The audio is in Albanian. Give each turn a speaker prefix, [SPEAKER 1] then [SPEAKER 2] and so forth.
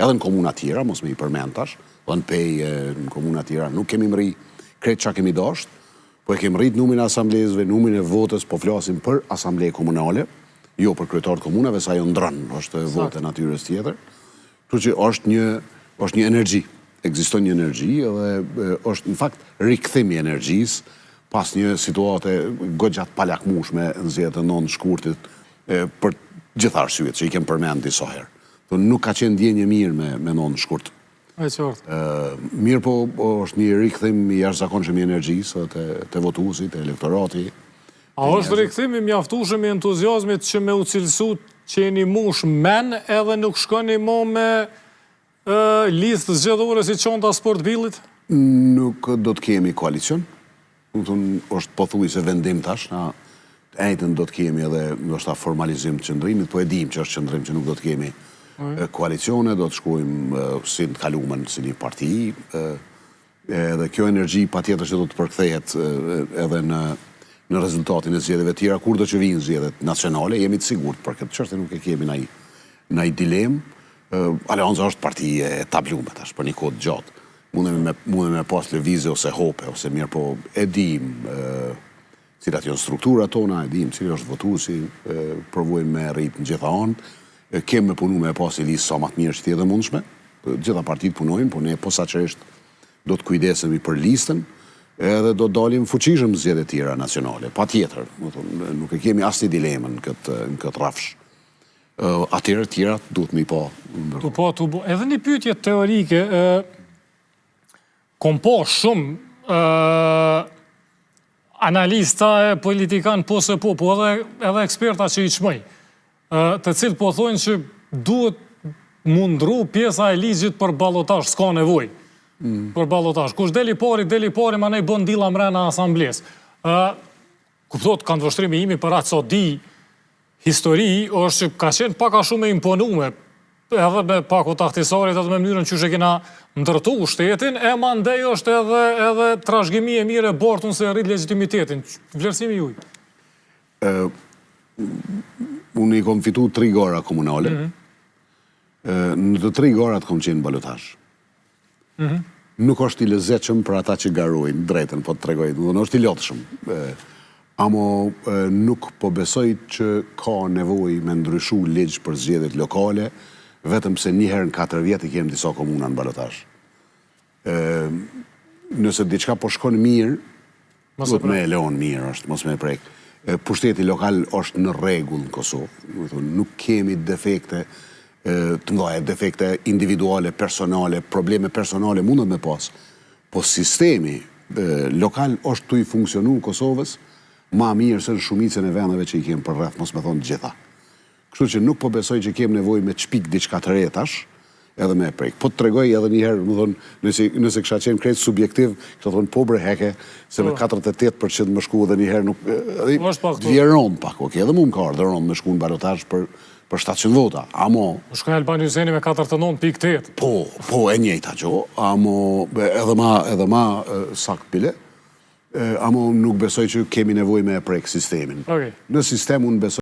[SPEAKER 1] edhe në komuna tjera, mos me i përmend tash, dhe në pej në komuna tjera, nuk kemi mri kretë që kemi dasht, po e kemi rrit numrin e asamblezëve, numrin e votës, po flasim për asambleje komunale, jo për kryetarët komunave, sa jo ndrën, është vote natyrës tjetër. Kështu që është një energji, ekziston një energji dhe është në fakt rikthim i energjisë pas një situate goxhat palakmueshme në zgjedhjet e 9 shkurtit për gjitha arsyet që i kem përmend disa herë. Nuk ka qenë ndjenjë mirë me 9 shkurt. Mirë po është një rikthim i jashtëzakonshëm i energjisë të votuesit, të elektorati.
[SPEAKER 2] A është rikthim i mjaftueshëm i entuziazmit që me u cilësu që jeni mush men edhe nuk shkoni më me listë zgjedhore si çonta Sport Billit?
[SPEAKER 1] Nuk do të kemi koalicion. Është pothuajse vendim tash, na njëjtën do të kemi edhe ndoshta formalizim të qëndrimit, po e dim që është qëndrim që nuk do të kemi koalicione, do të shkojmë si të kalumen si një parti, edhe kjo energji patjetër që do të përkthehet edhe në rezultatin e zgjedhjeve tjera, kur do që vinë zgjedhjet nacionale, jemi të sigurt për këtë çështje, nuk e kemi ndaj dilemë. Aleanca është parti e tabluar tash për një kohë gjatë. Mundemi me pas lëvizje ose hope, ose mirë po e dim cilat janë strukturat tona, e dim cili është votuesi, provojmë me rrit në gjitha anët, kemë me punu me pas e listë sa më të mirë që tjetë dhe mundshme, gjitha partitë punojnë, po ne posaçërisht do të kujdesemi për listën, edhe do të dalim fuqishëm zgjedhje tjera nacionale, patjetër, nuk e kemi asnjë dilemë në këtë rrafsh. Atyre tjera duhet me i pa.
[SPEAKER 2] Edhe një pyetje teorike, kom po shumë analista e politikan po se po edhe eksperta që i qmëj, të cilë po thojnë që duhet mundru pjesa e ligjit për ballotash, s'ka nevoj për ballotash. Kush deli pari, ma nej bën dilla mrena asambles. Kuptot, kanë të vështrimi imi për atë so di histori, është që ka qenë paka shumë e imponume, edhe me paku tahtisarit, edhe me mënyrën që kena ndërtu shtetin, e mandej është edhe trashëgimi e mire bortun se rrit legitimitetin. Vlerësimi juj?
[SPEAKER 1] Unë i kom fitu 3 gara komunale. Në të 3 garat kom qenë ballotash. Nuk është i lezetshëm për ata që garojnë drejtën, po të tregoj, nuk është i lotshëm. Amo nuk po besoj që ka nevoj me ndryshu ligj për zgjedhjet lokale, vetëm se një herë në 4 vjet i kemë disa komuna në ballotash. Nëse diçka po shkon mirë, duhet me e leon mirë, është mos me prek. Pushteti lokal është në rregull në Kosovë. Nuk kemi defekte të mëdha, defekte individuale, personale, probleme personale mundet me pas. Po sistemi lokal është tu i funksionu në Kosovës ma mirë se në shumicën e vendeve që i kemë për rreth, mos me thonë gjitha. Kështu që nuk po besoj që kemë nevojë me të shpik diçka të re tash, edhe me prek. Po të tregoj edhe një herë, më thonë, nëse kisha qenë krejt subjektiv, kisha thonë po bre heke, se me 48% më shku edhe një herë nuk vje rond pak, okej, edhe mu më ka ardhur rond me shku në ballotash për 700 vota. Amo
[SPEAKER 2] më shkoj Albani Hyseni me 49.8.
[SPEAKER 1] Po e njëjta gjë, amo edhe ma sakt bile. Amo nuk besoj që kemi nevojë me prek sistemin. Në sistem unë besoj